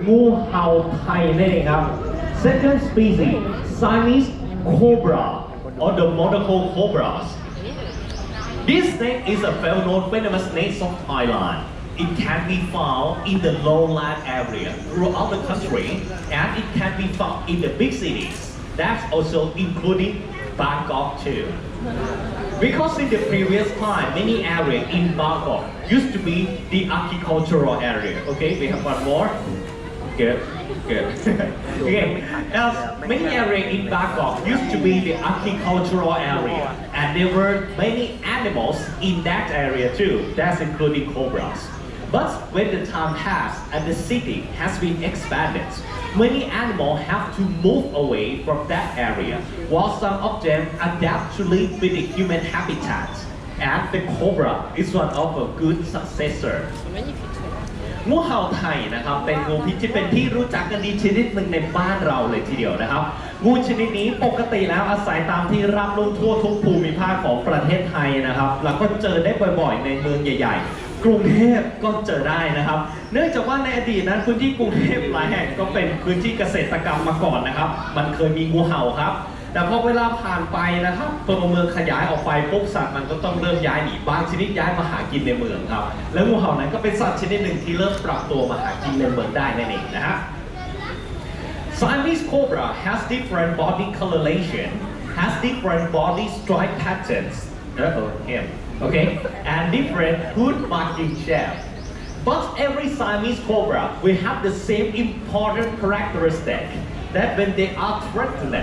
งูเห่าไทยนั่นเองครับ second species Siamese cobra or the Monaco cobras. This snake is a well-known venomous snake of Thailand. It can be found in the lowland area throughout the country, and it can be found in the big cities. That's also including Bangkok too. Because in the previous time, many areas in Bangkok used to be the agricultural area. Okay, we have one more. Good. Okay, as many areas in Bangkok used to be the agricultural area, and there were many animals in that area too. That's including cobras. But when the time passed and the city has been expanded, many animals have to move away from that area, while some of them adapt to live with the human habitat. And the cobra is one of a good successor. งูเห่าไทยนะครับเป็นงูพิษที่เป็นที่รู้จักกันดีชนิดหนึ่งในบ้านเราเลยทีเดียวนะครับงูชนิดนี้ปกติแล้วอาศัยตามที่ราบลุ่มทั่วทุกภูมิภาคของประเทศไทยนะครับแล้วก็เจอได้บ่อยๆในเมืองใหญ่ๆกรุงเทพก็เจอได้นะครับเนื่องจากว่าในอดีตนั้นพื้นที่กรุงเทพหลายแห่งก็เป็นพื้นที่เกษตรกรรมมาก่อนนะครับมันเคยมีงูเห่าครับแต่พอเวลาผ่านไปนะครับตัวเมืองขยายออกไปปุ๊บสัตว์มันก็ต้องเริ่มย้ายหนีบางชนิดย้ายมาหากินในเมืองครับแล้วงูเห่านั้นก็เป็นสัตว์ชนิดหนึ่งที่เริ่มปรับตัวมาหากินในเมืองได้นั่นเองนะฮะ Siamese cobra has different body coloration, has different body stripe patterns, okay, and different hood marking shape. But every Siamese cobra will have the same important characteristic that when they are threatened,